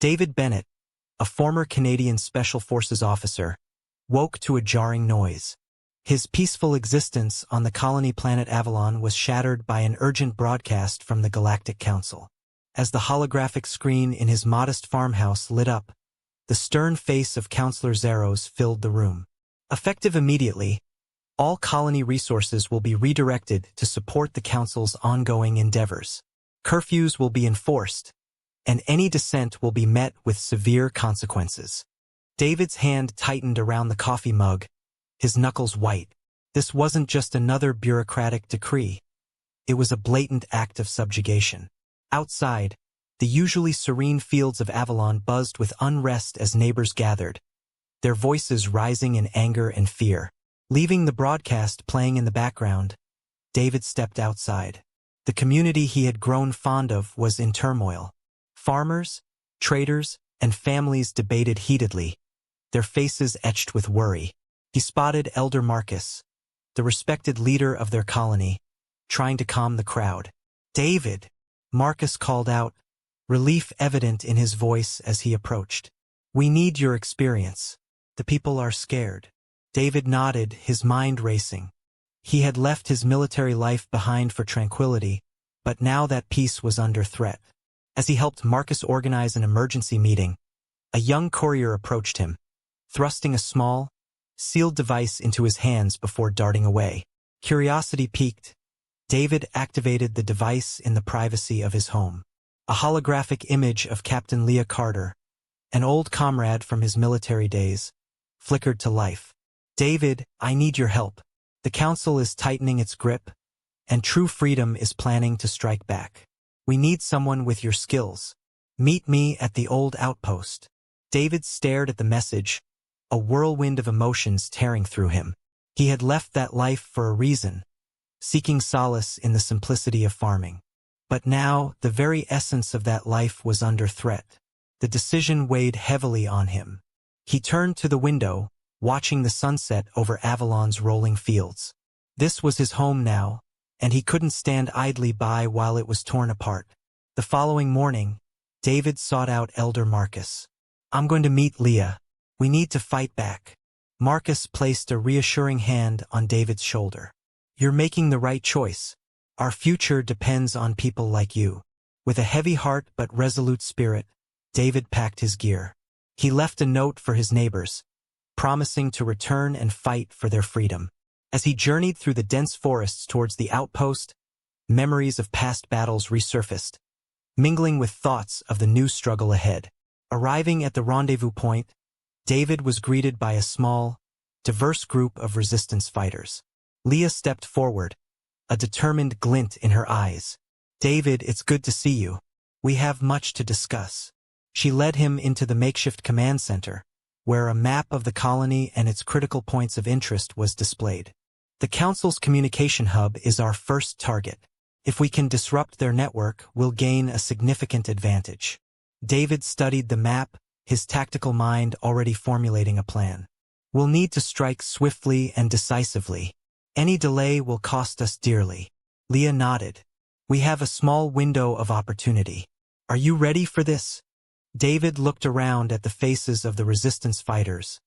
David Bennett, a former Canadian Special Forces officer, woke to a jarring noise. His peaceful existence on the colony planet Avalon was shattered by an urgent broadcast from the Galactic Council. As the holographic screen in his modest farmhouse lit up, the stern face of Counselor Zeros filled the room. Effective immediately, all colony resources will be redirected to support the Council's ongoing endeavors. Curfews will be enforced, and any dissent will be met with severe consequences. David's hand tightened around the coffee mug, his knuckles white. This wasn't just another bureaucratic decree. It was a blatant act of subjugation. Outside, the usually serene fields of Avalon buzzed with unrest as neighbors gathered, their voices rising in anger and fear. Leaving the broadcast playing in the background, David stepped outside. The community he had grown fond of was in turmoil. Farmers, traders, and families debated heatedly, their faces etched with worry. He spotted Elder Marcus, the respected leader of their colony, trying to calm the crowd. "David," Marcus called out, relief evident in his voice as he approached. "We need your experience. The people are scared." David nodded, his mind racing. He had left his military life behind for tranquility, but now that peace was under threat. As he helped Marcus organize an emergency meeting, a young courier approached him, thrusting a small, sealed device into his hands before darting away. Curiosity piqued, David activated the device in the privacy of his home. A holographic image of Captain Leah Carter, an old comrade from his military days, flickered to life. "David, I need your help. The Council is tightening its grip, and True Freedom is planning to strike back. We need someone with your skills. Meet me at the old outpost." David stared at the message, a whirlwind of emotions tearing through him. He had left that life for a reason, seeking solace in the simplicity of farming. But now, the very essence of that life was under threat. The decision weighed heavily on him. He turned to the window, watching the sunset over Avalon's rolling fields. This was his home now, and he couldn't stand idly by while it was torn apart. The following morning, David sought out Elder Marcus. "I'm going to meet Leah. We need to fight back." Marcus placed a reassuring hand on David's shoulder. "You're making the right choice. Our future depends on people like you." With a heavy heart but resolute spirit, David packed his gear. He left a note for his neighbors, promising to return and fight for their freedom. As he journeyed through the dense forests towards the outpost, memories of past battles resurfaced, mingling with thoughts of the new struggle ahead. Arriving at the rendezvous point, David was greeted by a small, diverse group of resistance fighters. Leah stepped forward, a determined glint in her eyes. "David, it's good to see you. We have much to discuss." She led him into the makeshift command center, where a map of the colony and its critical points of interest was displayed. "The Council's communication hub is our first target. If we can disrupt their network, we'll gain a significant advantage." David studied the map, his tactical mind already formulating a plan. "We'll need to strike swiftly and decisively. Any delay will cost us dearly." Leah nodded. "We have a small window of opportunity. Are you ready for this?" David looked around at the faces of the resistance fighters,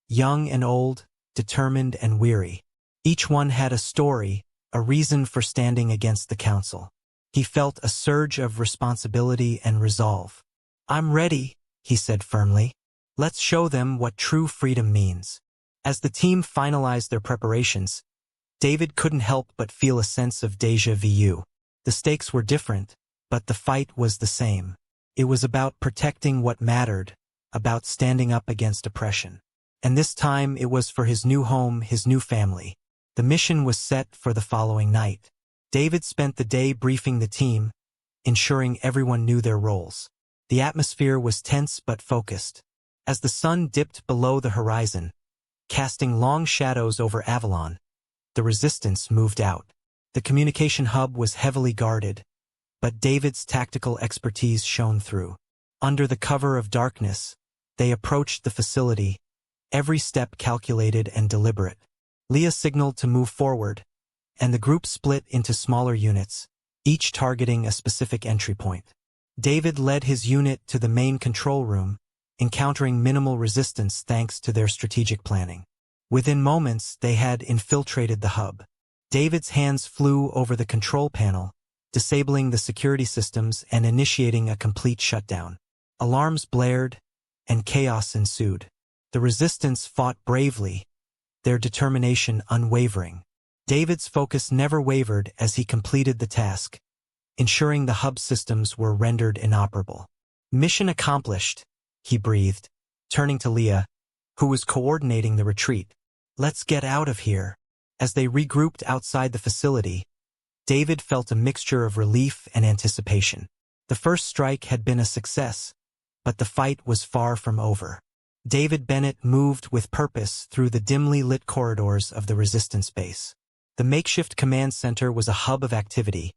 young and old, determined and weary. Each one had a story, a reason for standing against the Council. He felt a surge of responsibility and resolve. "I'm ready," he said firmly. "Let's show them what true freedom means." As the team finalized their preparations, David couldn't help but feel a sense of déjà vu. The stakes were different, but the fight was the same. It was about protecting what mattered, about standing up against oppression. And this time it was for his new home, his new family. The mission was set for the following night. David spent the day briefing the team, ensuring everyone knew their roles. The atmosphere was tense but focused. As the sun dipped below the horizon, casting long shadows over Avalon, the resistance moved out. The communication hub was heavily guarded, but David's tactical expertise shone through. Under the cover of darkness, they approached the facility, every step calculated and deliberate. Leah signaled to move forward, and the group split into smaller units, each targeting a specific entry point. David led his unit to the main control room, encountering minimal resistance thanks to their strategic planning. Within moments, they had infiltrated the hub. David's hands flew over the control panel, disabling the security systems and initiating a complete shutdown. Alarms blared, and chaos ensued. The resistance fought bravely, their determination unwavering. David's focus never wavered as he completed the task, ensuring the hub systems were rendered inoperable. Mission accomplished, he breathed, turning to Leah, who was coordinating the retreat. Let's get out of here. As they regrouped outside the facility, David felt a mixture of relief and anticipation. The first strike had been a success, but the fight was far from over. David Bennett moved with purpose through the dimly lit corridors of the resistance base. The makeshift command center was a hub of activity,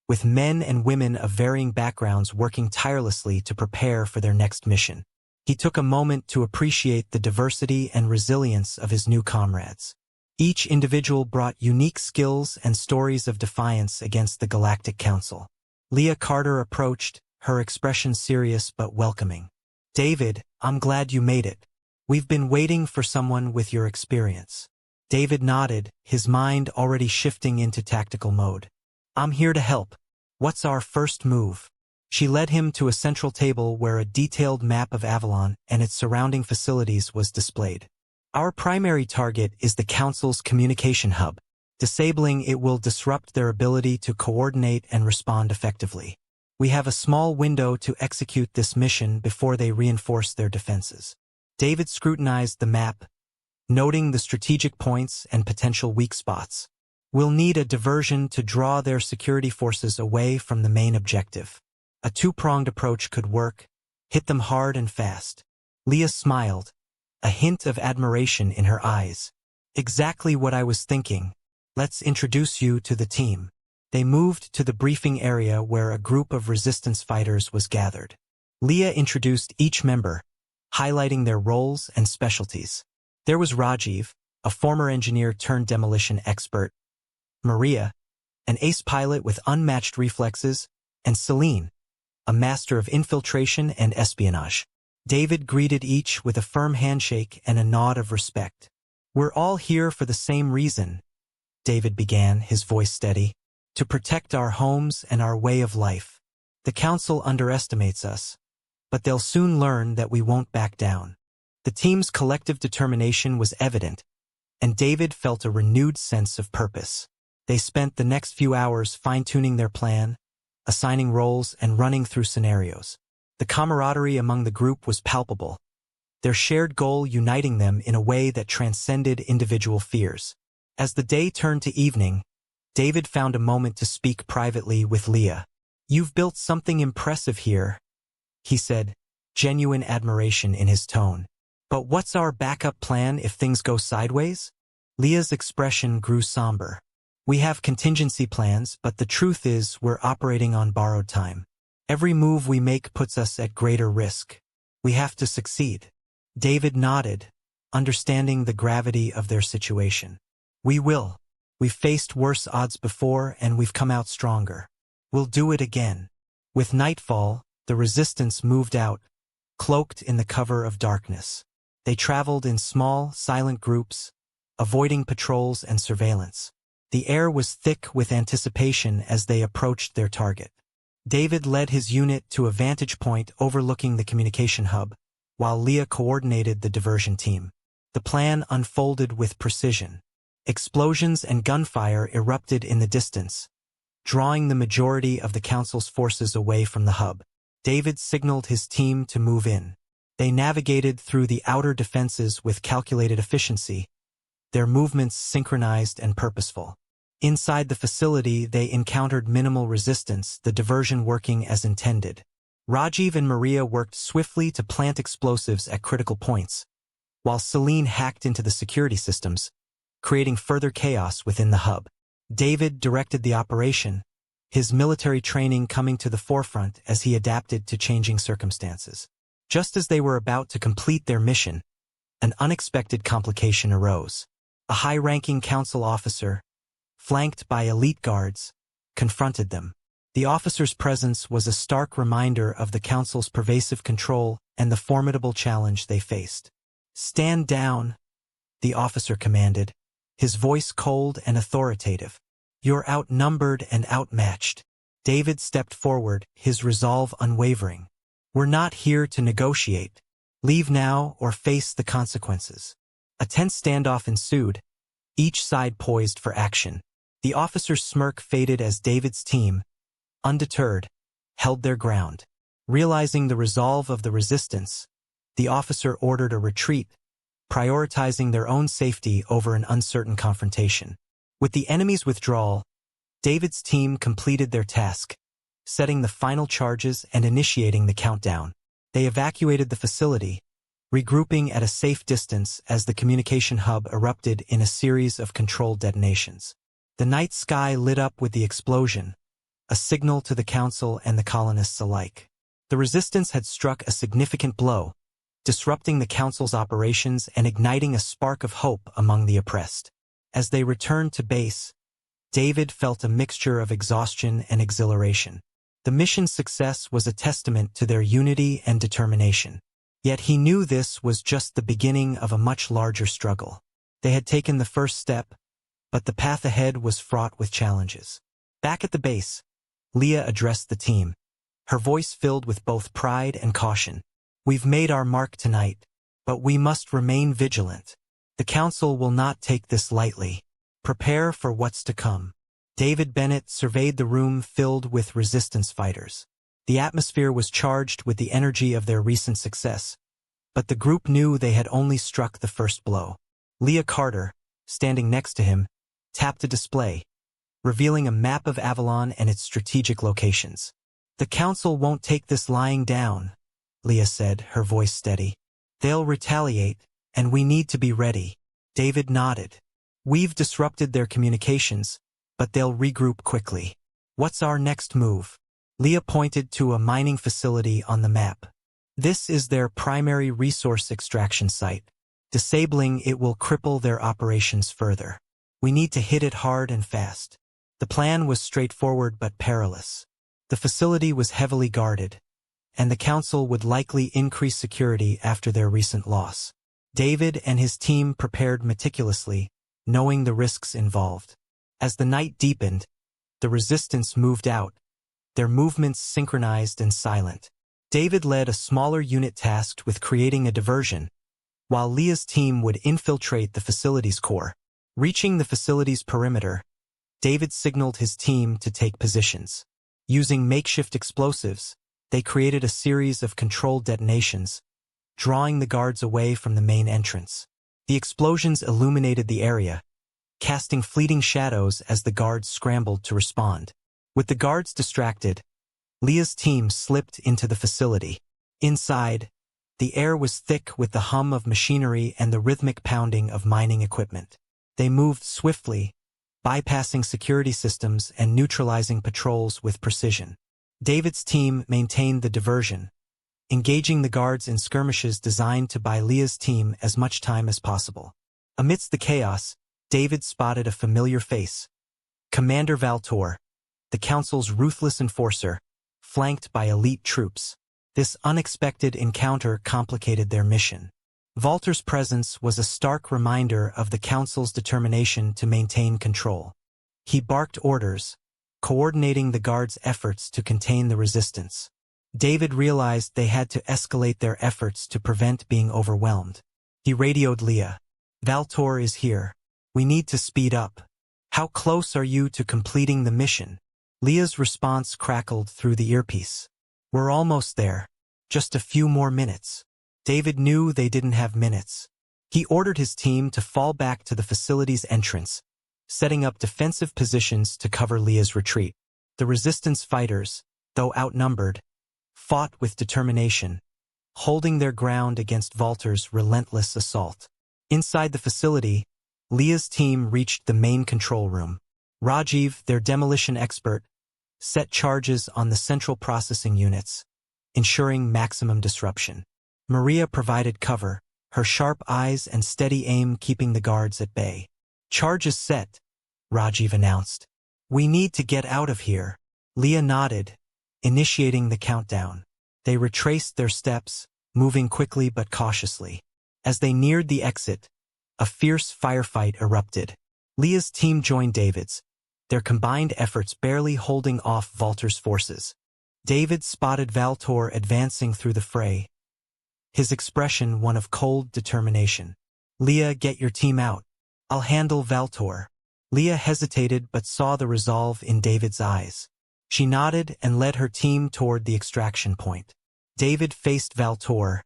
with men and women of varying backgrounds working tirelessly to prepare for their next mission. He took a moment to appreciate the diversity and resilience of his new comrades. Each individual brought unique skills and stories of defiance against the Galactic Council. Leah Carter approached, her expression serious but welcoming. David, I'm glad you made it. We've been waiting for someone with your experience. David nodded, his mind already shifting into tactical mode. I'm here to help. What's our first move? She led him to a central table where a detailed map of Avalon and its surrounding facilities was displayed. Our primary target is the Council's communication hub. Disabling it will disrupt their ability to coordinate and respond effectively. We have a small window to execute this mission before they reinforce their defenses. David scrutinized the map, noting the strategic points and potential weak spots. We'll need a diversion to draw their security forces away from the main objective. A two-pronged approach could work, hit them hard and fast. Leah smiled, a hint of admiration in her eyes. Exactly what I was thinking. Let's introduce you to the team. They moved to the briefing area where a group of resistance fighters was gathered. Leah introduced each member, highlighting their roles and specialties. There was Rajiv, a former engineer turned demolition expert, Maria, an ace pilot with unmatched reflexes, and Celine, a master of infiltration and espionage. David greeted each with a firm handshake and a nod of respect. We're all here for the same reason, David began, his voice steady. To protect our homes and our way of life. The Council underestimates us, but they'll soon learn that we won't back down. The team's collective determination was evident, and David felt a renewed sense of purpose. They spent the next few hours fine-tuning their plan, assigning roles and running through scenarios. The camaraderie among the group was palpable, their shared goal uniting them in a way that transcended individual fears. As the day turned to evening, David found a moment to speak privately with Leah. You've built something impressive here, he said, genuine admiration in his tone. But what's our backup plan if things go sideways? Leah's expression grew somber. We have contingency plans, but the truth is we're operating on borrowed time. Every move we make puts us at greater risk. We have to succeed. David nodded, understanding the gravity of their situation. We will. We've faced worse odds before and we've come out stronger. We'll do it again. With nightfall, the resistance moved out, cloaked in the cover of darkness. They traveled in small, silent groups, avoiding patrols and surveillance. The air was thick with anticipation as they approached their target. David led his unit to a vantage point overlooking the communication hub, while Leah coordinated the diversion team. The plan unfolded with precision. Explosions and gunfire erupted in the distance, drawing the majority of the Council's forces away from the hub. David signaled his team to move in. They navigated through the outer defenses with calculated efficiency, their movements synchronized and purposeful. Inside the facility, they encountered minimal resistance, the diversion working as intended. Rajiv and Maria worked swiftly to plant explosives at critical points, while Celine hacked into the security systems, creating further chaos within the hub. David directed the operation, his military training coming to the forefront as he adapted to changing circumstances. Just as they were about to complete their mission, an unexpected complication arose. A high-ranking council officer, flanked by elite guards, confronted them. The officer's presence was a stark reminder of the Council's pervasive control and the formidable challenge they faced. "Stand down," the officer commanded, his voice cold and authoritative. "You're outnumbered and outmatched." David stepped forward, his resolve unwavering. "We're not here to negotiate. Leave now or face the consequences." A tense standoff ensued, each side poised for action. The officer's smirk faded as David's team, undeterred, held their ground. Realizing the resolve of the resistance, the officer ordered a retreat, prioritizing their own safety over an uncertain confrontation. With the enemy's withdrawal, David's team completed their task, setting the final charges and initiating the countdown. They evacuated the facility, regrouping at a safe distance as the communication hub erupted in a series of controlled detonations. The night sky lit up with the explosion, a signal to the Council and the colonists alike. The resistance had struck a significant blow, disrupting the Council's operations and igniting a spark of hope among the oppressed. As they returned to base, David felt a mixture of exhaustion and exhilaration. The mission's success was a testament to their unity and determination. Yet he knew this was just the beginning of a much larger struggle. They had taken the first step, but the path ahead was fraught with challenges. Back at the base, Leah addressed the team, her voice filled with both pride and caution. "We've made our mark tonight, but we must remain vigilant. The Council will not take this lightly. Prepare for what's to come." David Bennett surveyed the room filled with resistance fighters. The atmosphere was charged with the energy of their recent success, but the group knew they had only struck the first blow. Leah Carter, standing next to him, tapped a display, revealing a map of Avalon and its strategic locations. "The Council won't take this lying down," Leah said, her voice steady. "They'll retaliate, and we need to be ready." David nodded. "We've disrupted their communications, but they'll regroup quickly. What's our next move?" Leah pointed to a mining facility on the map. "This is their primary resource extraction site. Disabling it will cripple their operations further. We need to hit it hard and fast." The plan was straightforward but perilous. The facility was heavily guarded, and the Council would likely increase security after their recent loss. David and his team prepared meticulously, knowing the risks involved. As the night deepened, the resistance moved out, their movements synchronized and silent. David led a smaller unit tasked with creating a diversion, while Leah's team would infiltrate the facility's core. Reaching the facility's perimeter, David signaled his team to take positions. Using makeshift explosives, they created a series of controlled detonations, drawing the guards away from the main entrance. The explosions illuminated the area, casting fleeting shadows as the guards scrambled to respond. With the guards distracted, Leah's team slipped into the facility. Inside, the air was thick with the hum of machinery and the rhythmic pounding of mining equipment. They moved swiftly, bypassing security systems and neutralizing patrols with precision. David's team maintained the diversion, engaging the guards in skirmishes designed to buy Leah's team as much time as possible. Amidst the chaos, David spotted a familiar face. Commander Valtor, the Council's ruthless enforcer, flanked by elite troops. This unexpected encounter complicated their mission. Valtor's presence was a stark reminder of the Council's determination to maintain control. He barked orders, coordinating the guards' efforts to contain the resistance. David realized they had to escalate their efforts to prevent being overwhelmed. He radioed Leah. "Valtor is here. We need to speed up. How close are you to completing the mission?" Leah's response crackled through the earpiece. "We're almost there. Just a few more minutes." David knew they didn't have minutes. He ordered his team to fall back to the facility's entrance, setting up defensive positions to cover Leah's retreat. The resistance fighters, though outnumbered, fought with determination, holding their ground against Valtor's relentless assault. Inside the facility, Leah's team reached the main control room. Rajiv, their demolition expert, set charges on the central processing units, ensuring maximum disruption. Maria provided cover, her sharp eyes and steady aim keeping the guards at bay. "Charges set," Rajiv announced. "We need to get out of here." Leah nodded, initiating the countdown. They retraced their steps, moving quickly but cautiously. As they neared the exit, a fierce firefight erupted. Leah's team joined David's, their combined efforts barely holding off Valtor's forces. David spotted Valtor advancing through the fray, his expression one of cold determination. "Leah, get your team out. I'll handle Valtor." Leah hesitated but saw the resolve in David's eyes. She nodded and led her team toward the extraction point. David faced Valtor,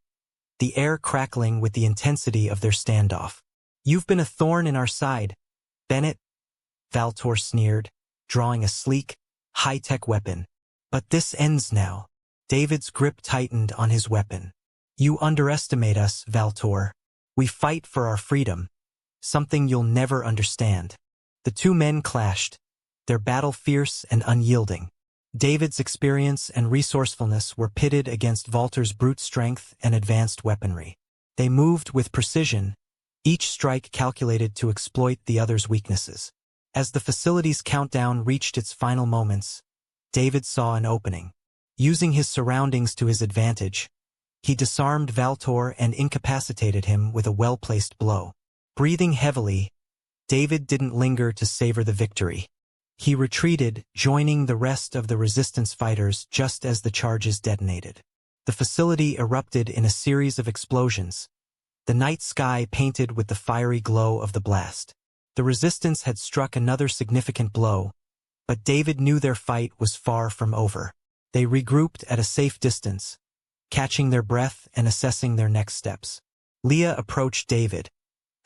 the air crackling with the intensity of their standoff. "You've been a thorn in our side, Bennett," Valtor sneered, drawing a sleek, high-tech weapon. "But this ends now." David's grip tightened on his weapon. "You underestimate us, Valtor. We fight for our freedom, something you'll never understand." The two men clashed, their battle fierce and unyielding. David's experience and resourcefulness were pitted against Valtor's brute strength and advanced weaponry. They moved with precision, each strike calculated to exploit the other's weaknesses. As the facility's countdown reached its final moments, David saw an opening. Using his surroundings to his advantage, he disarmed Valtor and incapacitated him with a well-placed blow. Breathing heavily, David didn't linger to savor the victory. He retreated, joining the rest of the resistance fighters just as the charges detonated. The facility erupted in a series of explosions, the night sky painted with the fiery glow of the blast. The resistance had struck another significant blow, but David knew their fight was far from over. They regrouped at a safe distance, catching their breath and assessing their next steps. Leah approached David,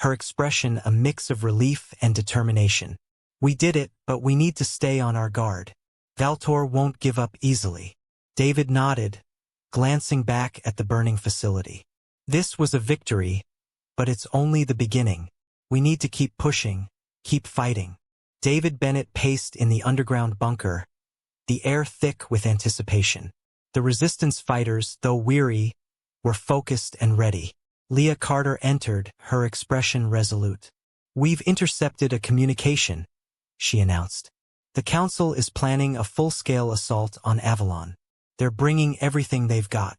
her expression a mix of relief and determination. "We did it, but we need to stay on our guard. Valtor won't give up easily." David nodded, glancing back at the burning facility. "This was a victory, but it's only the beginning. We need to keep pushing, keep fighting." David Bennett paced in the underground bunker, the air thick with anticipation. The resistance fighters, though weary, were focused and ready. Leah Carter entered, her expression resolute. "We've intercepted a communication," she announced. "The Council is planning a full-scale assault on Avalon. They're bringing everything they've got."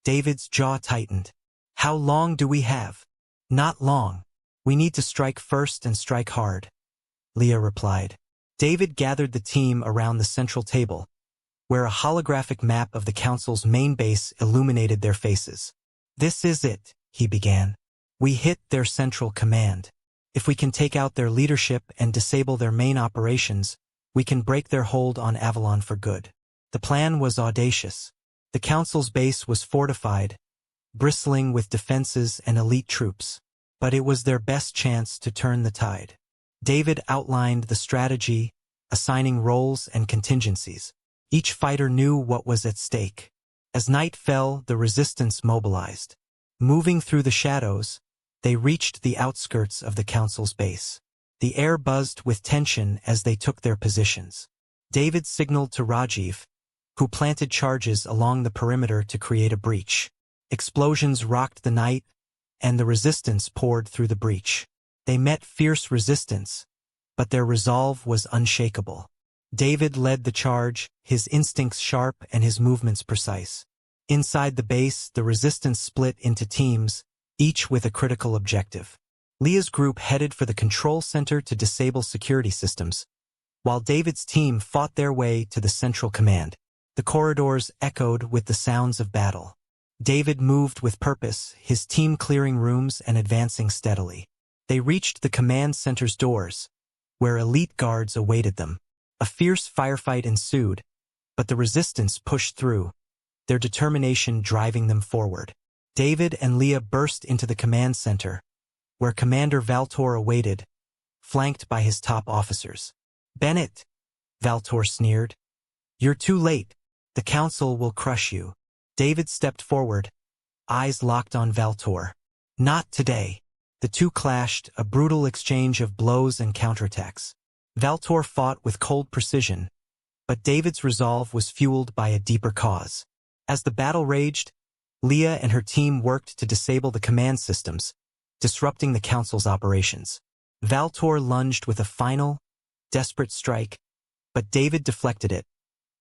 David's jaw tightened. "How long do we have?" "Not long. We need to strike first and strike hard," Leah replied. David gathered the team around the central table, where a holographic map of the Council's main base illuminated their faces. "This is it," he began. "We hit their central command. If we can take out their leadership and disable their main operations, we can break their hold on Avalon for good." The plan was audacious. The Council's base was fortified, bristling with defenses and elite troops. But it was their best chance to turn the tide. David outlined the strategy, assigning roles and contingencies. Each fighter knew what was at stake. As night fell, the resistance mobilized. Moving through the shadows, they reached the outskirts of the Council's base. The air buzzed with tension as they took their positions. David signaled to Rajiv, who planted charges along the perimeter to create a breach. Explosions rocked the night, and the resistance poured through the breach. They met fierce resistance, but their resolve was unshakable. David led the charge, his instincts sharp and his movements precise. Inside the base, the resistance split into teams, each with a critical objective. Leah's group headed for the control center to disable security systems, while David's team fought their way to the central command. The corridors echoed with the sounds of battle. David moved with purpose, his team clearing rooms and advancing steadily. They reached the command center's doors, where elite guards awaited them. A fierce firefight ensued, but the resistance pushed through, their determination driving them forward. David and Leah burst into the command center, where Commander Valtor awaited, flanked by his top officers. "Bennett," Valtor sneered, "you're too late. The Council will crush you." David stepped forward, eyes locked on Valtor. "Not today." The two clashed, a brutal exchange of blows and counterattacks. Valtor fought with cold precision, but David's resolve was fueled by a deeper cause. As the battle raged, Leah and her team worked to disable the command systems, disrupting the Council's operations. Valtor lunged with a final, desperate strike, but David deflected it,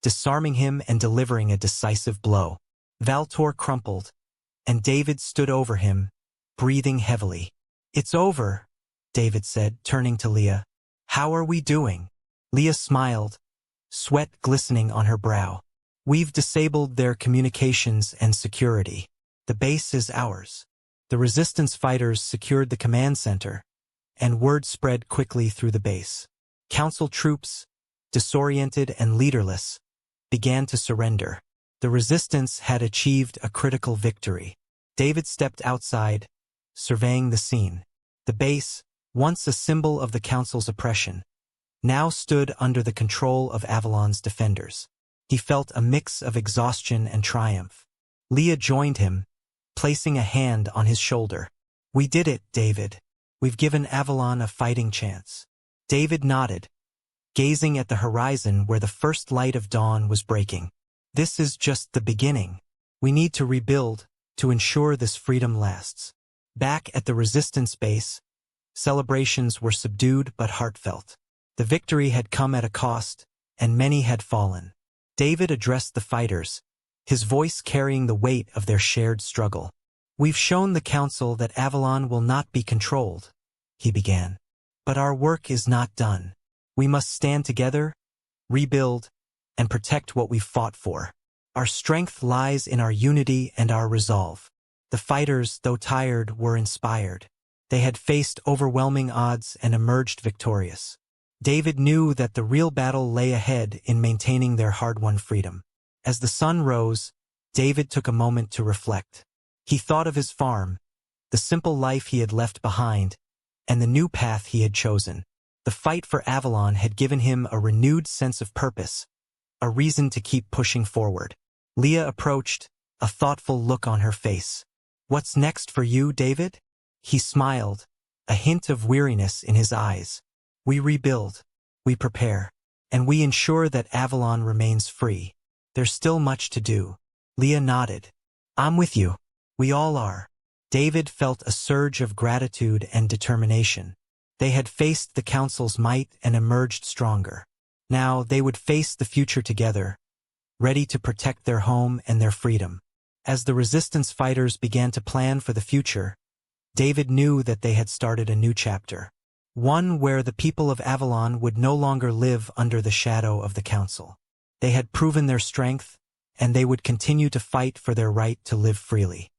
disarming him and delivering a decisive blow. Valtor crumpled, and David stood over him, breathing heavily. "It's over," David said, turning to Leah. "How are we doing?" Leah smiled, sweat glistening on her brow. "We've disabled their communications and security. The base is ours." The resistance fighters secured the command center, and word spread quickly through the base. Council troops, disoriented and leaderless, began to surrender. The resistance had achieved a critical victory. David stepped outside, surveying the scene. The base, once a symbol of the Council's oppression, now stood under the control of Avalon's defenders. He felt a mix of exhaustion and triumph. Leah joined him, placing a hand on his shoulder. "We did it, David. We've given Avalon a fighting chance." David nodded, gazing at the horizon where the first light of dawn was breaking. "This is just the beginning. We need to rebuild to ensure this freedom lasts." Back at the resistance base, celebrations were subdued but heartfelt. The victory had come at a cost, and many had fallen. David addressed the fighters, his voice carrying the weight of their shared struggle. "We've shown the Council that Avalon will not be controlled," he began. "But our work is not done. We must stand together, rebuild, and protect what we've fought for. Our strength lies in our unity and our resolve." The fighters, though tired, were inspired. They had faced overwhelming odds and emerged victorious. David knew that the real battle lay ahead in maintaining their hard-won freedom. As the sun rose, David took a moment to reflect. He thought of his farm, the simple life he had left behind, and the new path he had chosen. The fight for Avalon had given him a renewed sense of purpose, a reason to keep pushing forward. Leah approached, a thoughtful look on her face. "What's next for you, David?" He smiled, a hint of weariness in his eyes. "We rebuild, we prepare, and we ensure that Avalon remains free. There's still much to do." Leah nodded. "I'm with you. We all are." David felt a surge of gratitude and determination. They had faced the Council's might and emerged stronger. Now they would face the future together, ready to protect their home and their freedom. As the resistance fighters began to plan for the future, David knew that they had started a new chapter. One where the people of Avalon would no longer live under the shadow of the Council. They had proven their strength, and they would continue to fight for their right to live freely.